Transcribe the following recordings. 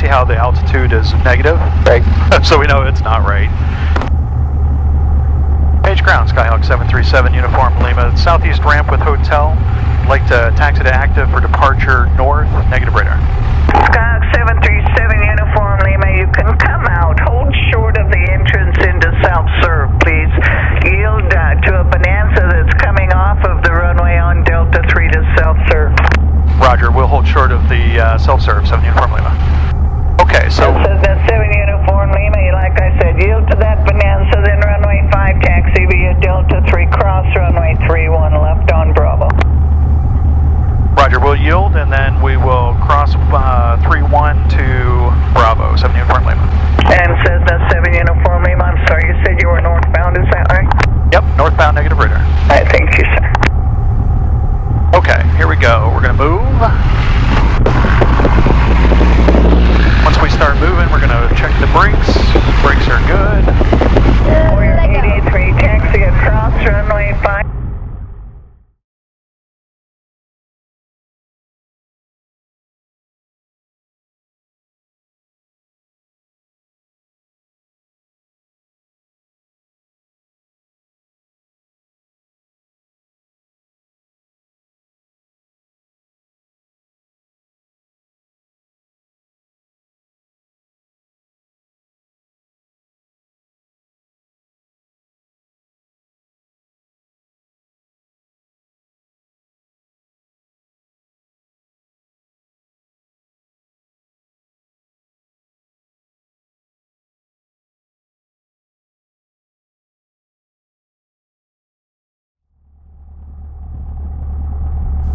how the altitude is negative? Right. So we know it's not right. Page ground, Skyhawk 737, Uniform Lima, southeast ramp with hotel. Like to taxi to active for departure north, negative radar. Skyhawk 737, Uniform Lima, you can come out. Hold short of the entrance into self-serve, please. Yield to a Bonanza that's coming off of the runway on Delta 3 to self-serve. Roger, we'll hold short of the self-serve, 7 Uniform Lima. Okay, so... That says that 7 Uniform Lima, like I said, yield to that Bonanza, then runway 5 taxi via Delta 3, cross runway 31 left on Bravo. Roger, we'll yield and then we will cross 3-1 to Bravo, 7 Uniform Lima. And says that 7 Uniform Lima, I'm sorry, you said you were northbound, is that right? Yep, northbound, negative radar. I thank you, sir. Okay, here we go. We're going to move. Once we start moving, we're going to check the brakes. Brakes are good. Warrior 883, taxi across runway 5.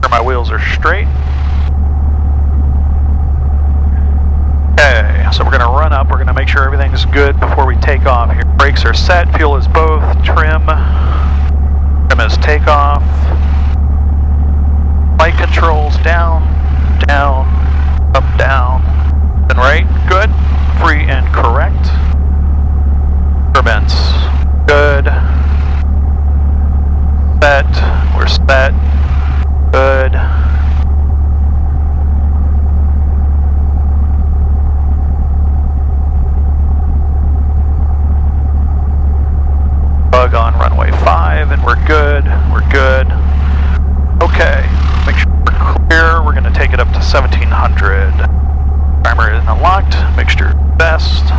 My wheels are straight. Okay, so we're going to run up. We're going to make sure everything's good before we take off here. Brakes are set. Fuel is both. Trim. Trim is takeoff. Flight controls down, down, up, down, and right. Good. Free and correct. Turbines. Good. Set. We're set. Good. Bug on runway 5 and we're good. We're good. Okay. Make sure we're clear. We're going to take it up to 1700. Primer is unlocked. Mixture best.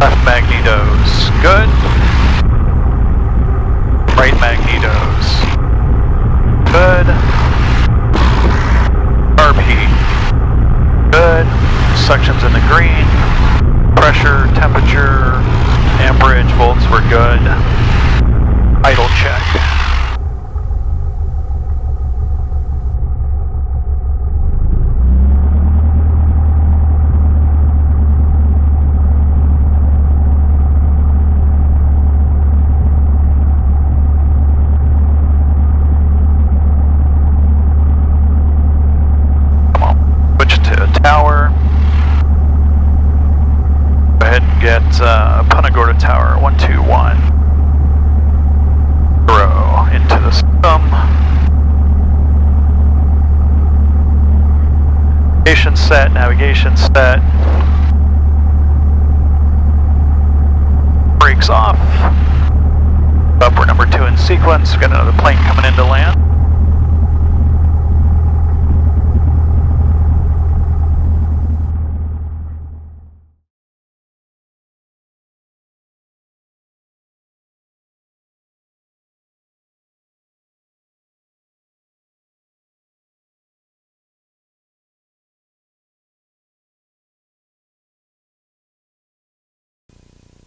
Left magnetos, good. Right magnetos, good. RP, good. Suctions in the green. Pressure, temperature, amperage, volts were good. Idle check. Tower. Go ahead and get Punta Gorda Tower 121. Throw into the system. Navigation set, navigation set. Brakes off. Up, we're number 2 in sequence. Got another plane coming in to land.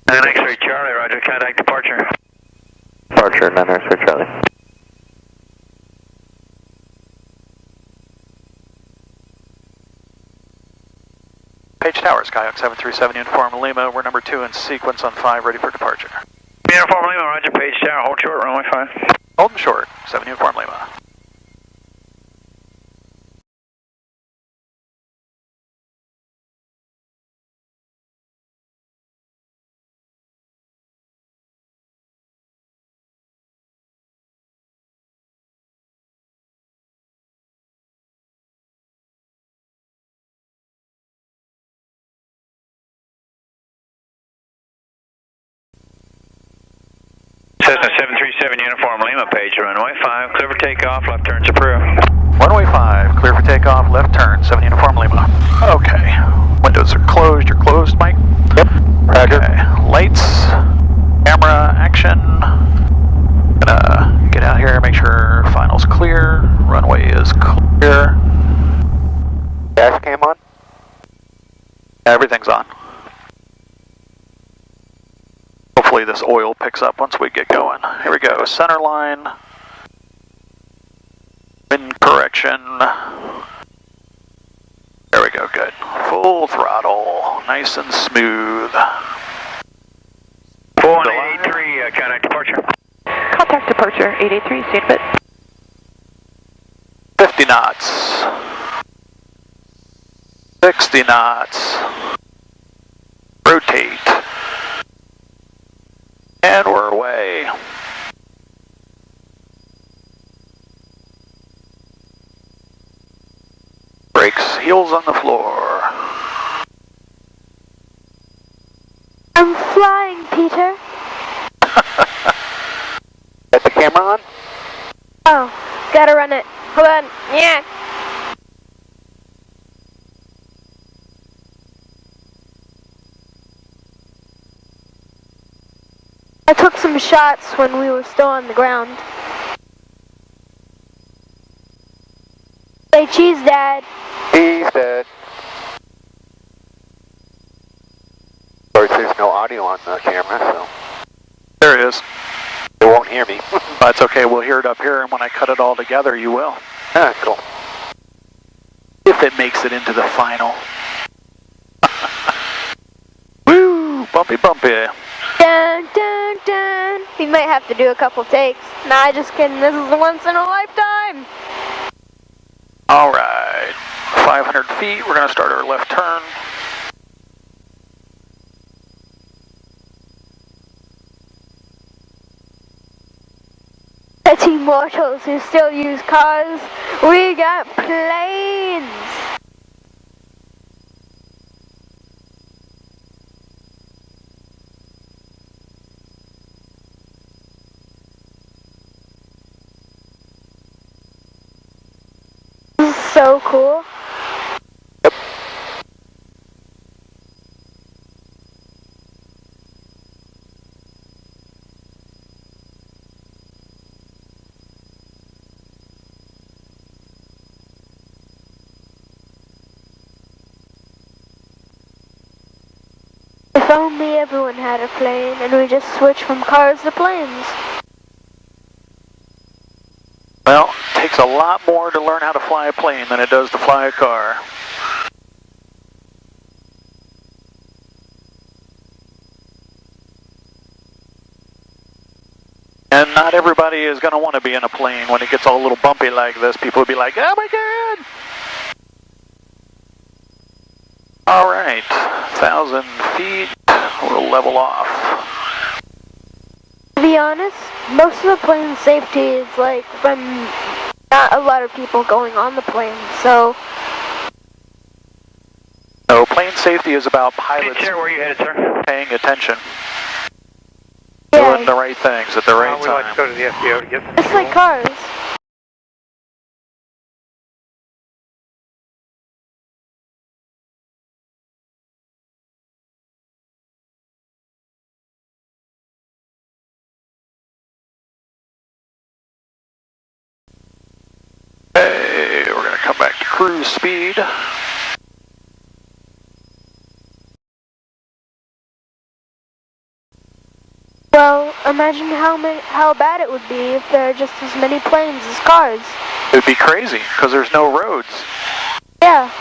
X-ray Charlie, roger, contact departure. Departure, 9 X-ray Charlie. Page Tower, Skyhawk 737, Uniform Lima. We're number 2 in sequence on 5, ready for departure. Uniform Lima, roger, Page Tower, hold short, runway 5. Holding short, 7 Uniform Lima. Cessna 737 Uniform Lima, page runway 5, clear for takeoff, left turns approved. Runway 5, clear for takeoff, left turn, 7 Uniform Lima. Okay. Windows are closed. You're closed, Mike? Yep. Roger. Okay. Lights, camera, action. Gonna get out here, make sure final's clear. Runway is clear. Dash cam on? Everything's on. Hopefully this oil picks up once we get going. Here we go. Center line. Wind correction. There we go. Good. Full throttle. Nice and smooth. 4183, contact departure. Contact departure, 883, stand bit. 50 knots. 60 knots. Rotate. And we're away. Brakes, heels on the floor. I'm flying, Peter. Got the camera on? Oh, gotta run it. Hold on. Yeah. I took some shots when we were still on the ground. Say cheese, Dad. He's dead. Of course, there's no audio on the camera, so There it is. they won't hear me. That's okay, we'll hear it up here, and when I cut it all together, you will. Ah, cool. If it makes it into the final. Woo! Bumpy, bumpy. Dun, dun, dun. We might have to do a couple takes. Nah, just kidding. This is a once in a lifetime. Alright. 500 feet, we're going to start our left turn. The Team Mortals who still use cars, we got planes. This is so cool. If only everyone had a plane and we just switched from cars to planes. Well, it takes a lot more to learn how to fly a plane than it does to fly a car. And not everybody is going to want to be in a plane when it gets all a little bumpy like this. People will be like, oh my God! Alright, 1,000 feet, we'll level off. To be honest, most of the plane safety is like from not a lot of people going on the plane, so... No, plane safety is about pilots Chair, where are you headed, sir? paying attention, Yeah, doing the right things at the right We'd like to time. go to the FBO to get it's like cars. Hey, we're going to come back to cruise speed. Well, imagine how bad it would be if there are just as many planes as cars. It would be crazy because there's no roads. Yeah.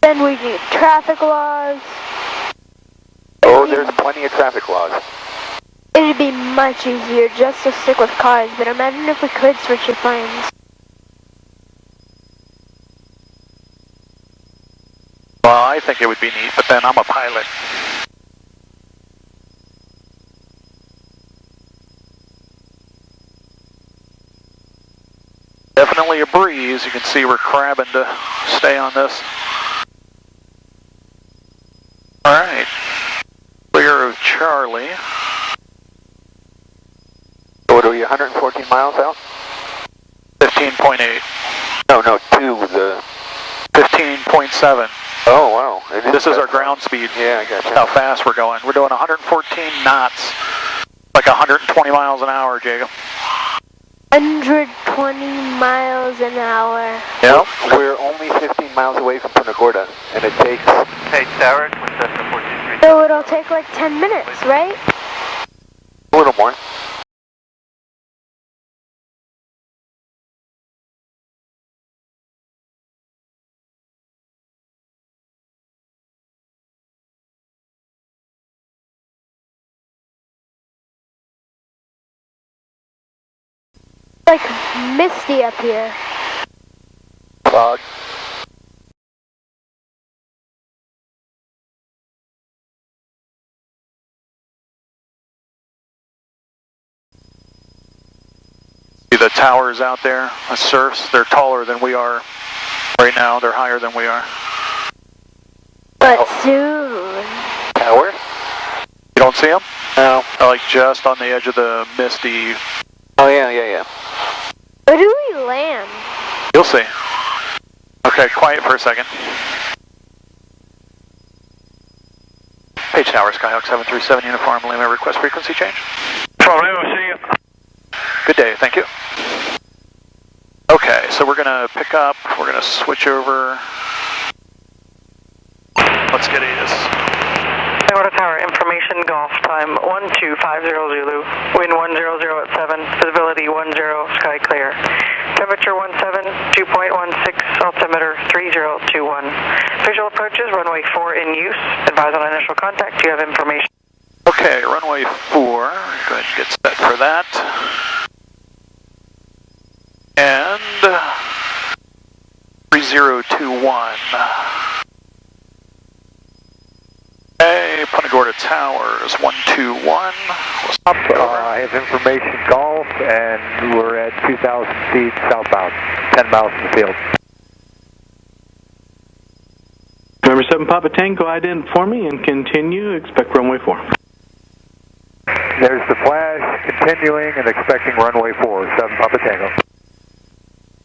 Then we get traffic laws. Oh, there's plenty of traffic laws. It'd be much easier just to stick with cars, but imagine if we could switch to planes. Well, I think it would be neat, but then I'm a pilot. Definitely a breeze. You can see we're crabbing to stay on this. Alright. Clear of Charlie. 114 miles out? 15.8. No, to the... 15.7. Oh, wow. This is our ground speed. Yeah, I gotcha. How fast we're going. We're doing 114 knots, like 120 miles an hour, Jacob. 120 miles an hour. Yep. We're only 15 miles away from Punta Gorda, and it takes... Page Tower, Cessna 423. So it'll take like 10 minutes, right? A little more. Like misty up here. Fog. See the towers out there, the surfs, they're taller than we are right now. They're higher than we are. But soon. Tower? You don't see them? No. They're like just on the edge of the misty. Oh, yeah. Where do we land? You'll see. Okay, quiet for a second. Page Tower, Skyhawk 737, Uniform Lima, request frequency change. From Lima, see you. Good day, thank you. Okay, so we're gonna pick up, we're gonna switch over. Let's get ATIS. Gorda Tower, information golf time 1250 Zulu, wind 100 at 7, visibility 10, sky clear. Temperature 17, 2.16, altimeter 3021. Visual approaches, runway 4 in use. Advise on initial contact, you have information. Okay, runway 4, go ahead and get set for that. And 3021. Hey, Punta Gorda Towers, 121. We'll stop over. I have information golf, and we're at 2,000 feet southbound, 10 miles from the field. November 7 Papa Tango, ident for me and continue, expect runway 4. There's the flash, continuing and expecting runway 4, 7 Papa Tango.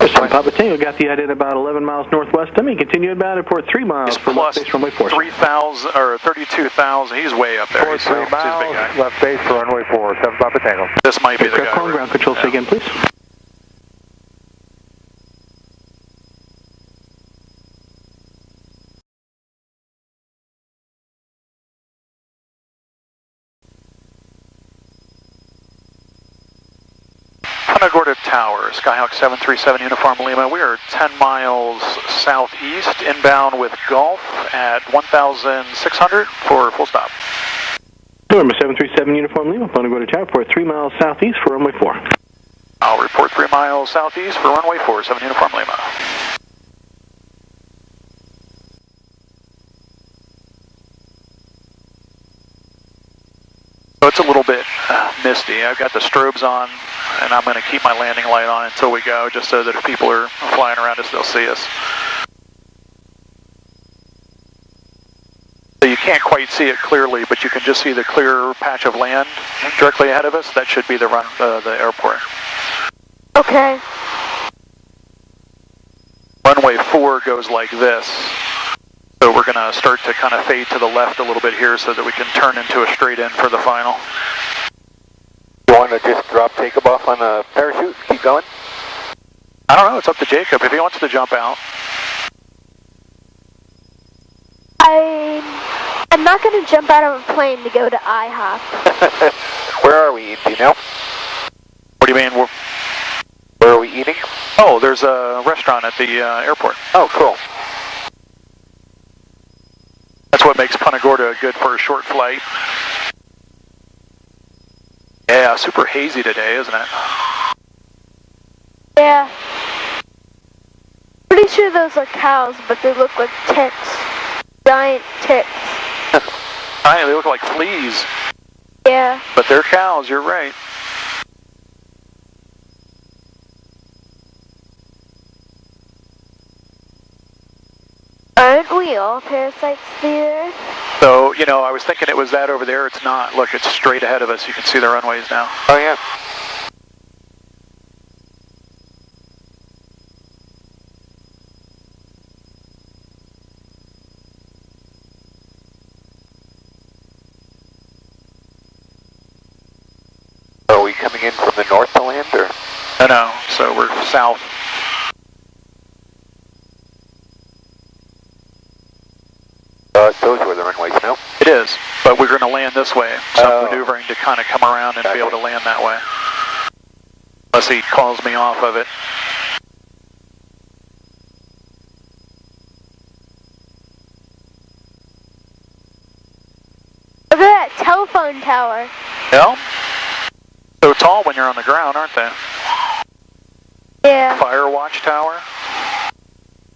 7 Papa Tango, got the ident about 11 miles northwest of me, continue about at 3 miles He's for plus left base runway 4. 3,000 or 32,000. He's way up there. He's 3 a big guy. miles, left base for runway 4, 7 Papa Tango. This might be the Aircraft guy. calling ground control, say again, please. Punta Gorda Tower, Skyhawk 737 Uniform Lima. We are 10 miles southeast, inbound with Gulf at 1,600 for full stop. November 737 Uniform Lima, Punta Gorda Tower, for 3 miles southeast for runway 4. I'll report 3 miles southeast for runway 4, 7 Uniform Lima. So it's a little bit misty. I've got the strobes on, and I'm going to keep my landing light on until we go, just so that if people are flying around us, they'll see us. So you can't quite see it clearly, but you can just see the clear patch of land directly ahead of us. That should be the airport. Okay. Runway 4 goes like this. So we're going to start to kind of fade to the left a little bit here so that we can turn into a straight in for the final. You want to just drop takeoff on a parachute, keep going? I don't know, it's up to Jacob if he wants to jump out. I'm not going to jump out of a plane to go to IHOP. Where are we, do you know? What do you mean? Where are we eating? Oh, there's a restaurant at the airport. Oh, cool. That's what makes Punta Gorda good for a short flight. Yeah, super hazy today, isn't it? Yeah. Pretty sure those are cows, but they look like ticks. Giant ticks. They look like fleas. Yeah. But they're cows, you're right. Aren't we all parasites there? So, you know, I was thinking it was that over there. It's not. Look, it's straight ahead of us. You can see the runways now. Oh, yeah. coming in from the north to land, or? No, so we're south. Those were the runways, no? It is, but we're going to land this way, so I'm maneuvering to kind of come around and be able to land that way. Unless he calls me off of it. Look at that telephone tower. Yeah. So tall when you're on the ground, aren't they? Yeah. Fire watch tower.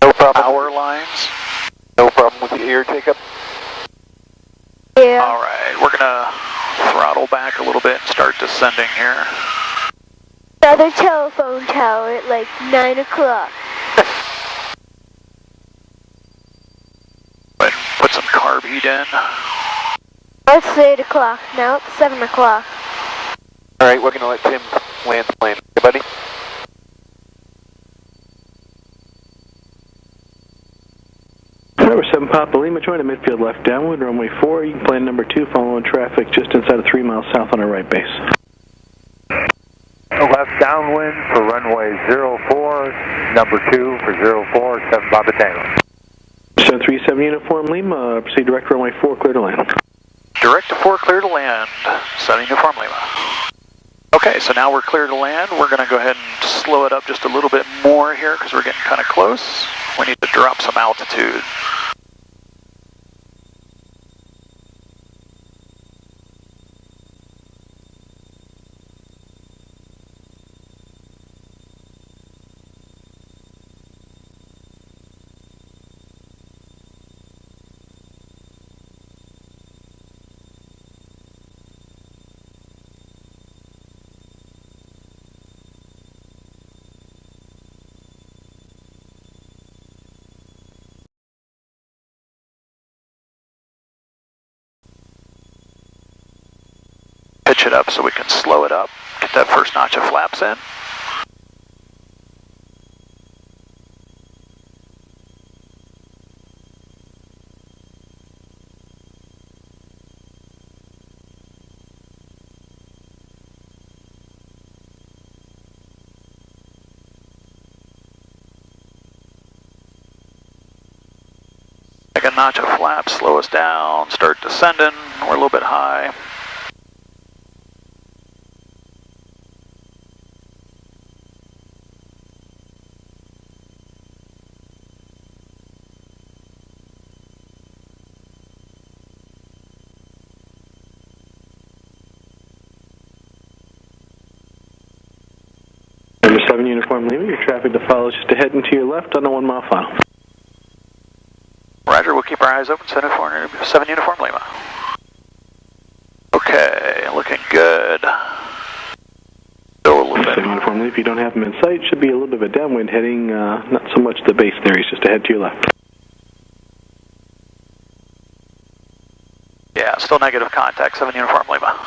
No problem. Power lines. No problem with the air take-up? Yeah. All right, we're going to throttle back a little bit and start descending here. Another telephone tower at like 9 o'clock. But put some carb heat in. It's 8 o'clock. Now it's 7 o'clock. All right, we're going to let Tim land the plane. Okay, buddy? Number 7 Papa Lima, join the midfield left downwind, runway 4. You can plan number 2, following traffic just inside of 3 miles south on our right base. Left downwind for runway 04, number 2 for 04, 7 Papa Tango. 737 Uniform Lima, proceed direct runway 4, clear to land. Direct to 4, clear to land. 7 Uniform Lima. Okay, so now we're clear to land. We're going to go ahead and slow it up just a little bit more here because we're getting kind of close. We need to drop some altitude. Pitch it up so we can slow it up. Get that first notch of flaps in. Take a notch of flaps, slow us down, start descending. We're a little bit high. Number 7 Uniform Lima, your traffic to follow is just ahead and to your left on the 1 mile final. Roger, we'll keep our eyes open. 7 Uniform Lima. Okay, looking good. Go a little bit. 7 Uniform Lima, if you don't have him in sight, should be a little bit of a downwind heading, not so much the base there, he's just ahead to your left. Yeah, still negative contact. 7 Uniform Lima.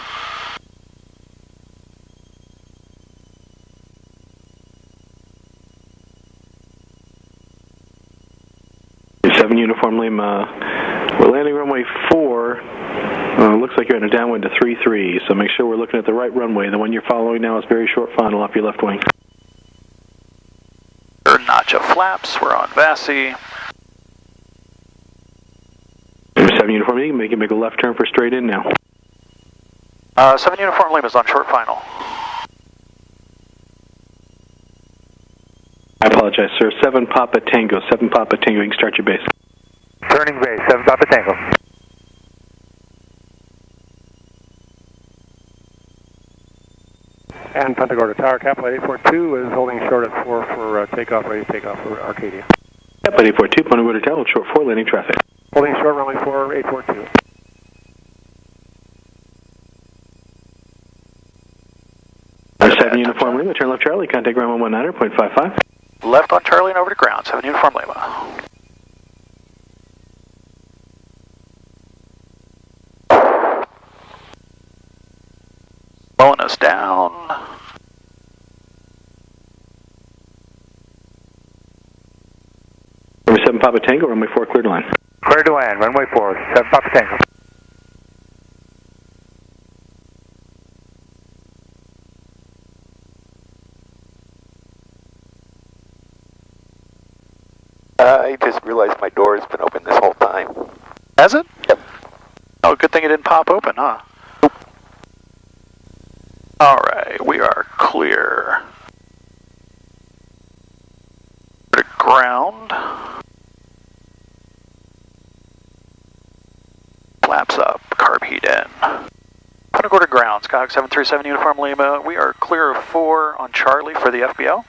Uniform Lima, we're landing runway 4. Looks like you're in a downwind to 33, so make sure we're looking at the right runway. The one you're following now is very short final off your left wing. Notch of flaps, we're on Vassie. Number 7 Uniform Lima, you can make a left turn for straight in now. 7 Uniform Lima is on short final. I apologize, sir. 7 Papa Tango. 7 Papa Tango. You can start your base. Turning base, 7 Papa Tango. And Punta Gorda Tower, Capital 842 is holding short at 4 for takeoff, ready to take off for Arcadia. Capital 842, Punta Gorda Tower, short 4, landing traffic. Holding short, runway 4, 842. Our 7 Uniform Lima, turn left Charlie, contact ground 119.55. Left on Charlie and over to ground, 7 Uniform Lima. Slowing us down. Number 7 Papa Tango, runway 4, clear to land. Clear to land, runway 4, 7 Papa Tango. I just realized my door has been open this whole time. Has it? Yep. Oh, good thing it didn't pop open, huh? Alright, we are clear. To ground. Flaps up, carb heat in. Punta Gorda ground, Skyhawk 737 Uniform Lima. We are clear of 4 on Charlie for the FBO.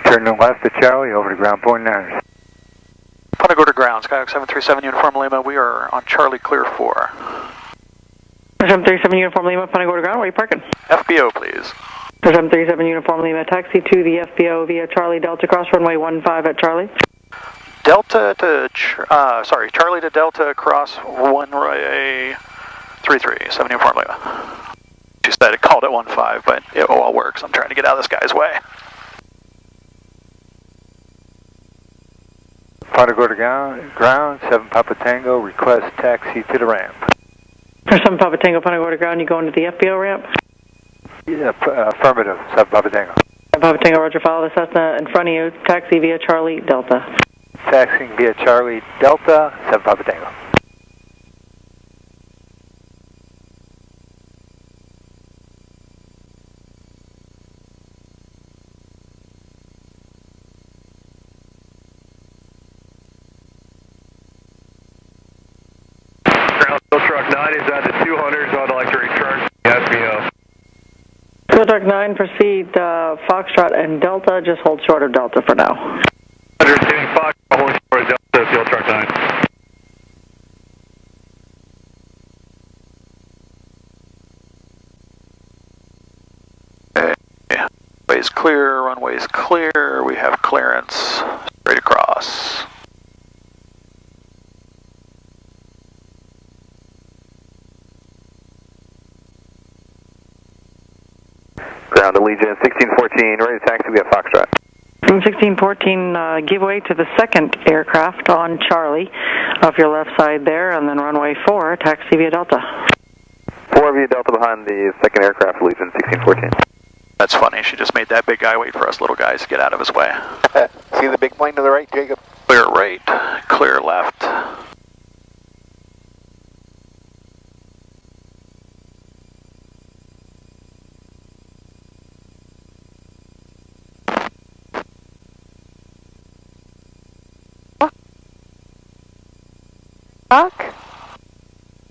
Turning left to Charlie, over to ground point 9. Punta Gorda ground, Skyhawk 737 Uniform Lima. We are on Charlie clear 4. 737 Uniform Lima, Punta Gorda ground, where are you parking? FBO, please. 737 Uniform Lima, taxi to the FBO via Charlie Delta, cross runway 15 at Charlie. Delta to, Charlie to Delta, cross runway 33, 7 Uniform Lima. She said it called it 15, but it all works. I'm trying to get out of this guy's way. Punta Gorda ground, 7 Papa Tango, request taxi to the ramp. For 7 Papa Tango, Punta Gorda ground, you going to the FBO ramp? Yeah, affirmative, 7 Papa Tango. 7 Papa Tango, roger, follow the Cessna in front of you, taxi via Charlie Delta. Taxiing via Charlie Delta, 7 Papa Tango. Truck 9 is at the 200s. I'd like to return to the FBO. Fuel Truck 9, proceed Foxtrot and Delta, just hold short of Delta for now. Receiving Fox, holding short of Delta, Fuel Truck 9. Okay. Runway's clear, runway's clear. We have clearance straight across. Ground Allegiant 1614, ready to taxi via Foxtrot. 1614, give way to the second aircraft on Charlie, off your left side there, and then runway 4, taxi via Delta. 4 via Delta behind the second aircraft, Allegiant 1614. That's funny, she just made that big guy wait for us little guys to get out of his way. See the big plane to the right, Jacob? Clear right, clear left.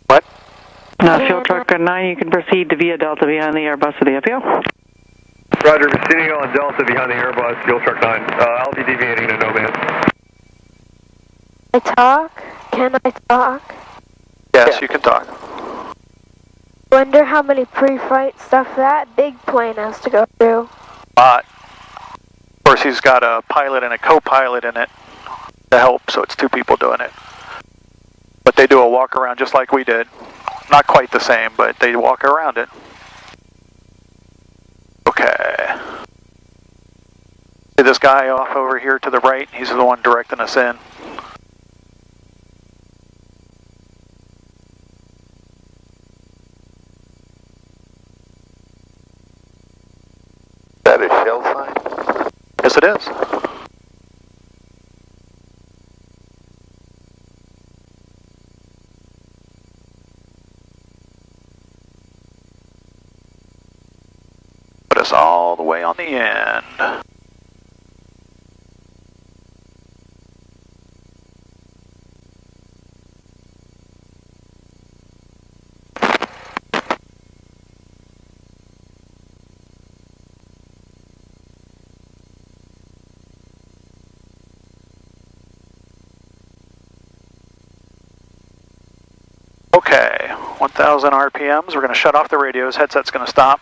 What? Fuel Truck 9, you can proceed to via Delta behind the Airbus of the FBO. Roger, proceeding on Delta behind the Airbus, Fuel Truck 9. I'll be deviating to no man. I talk? Can I talk? Yes, you can talk. Wonder how many pre-flight stuff that big plane has to go through. Of course, he's got a pilot and a co-pilot in it to help, so it's 2 people doing it. But they do a walk around just like we did. Not quite the same, but they walk around it. Okay. See this guy off over here to the right? He's the one directing us in. Is that a shell sign? Yes, it is. Put us all the way on the end. Okay, 1,000 RPMs. We're going to shut off the radios. Headset's going to stop.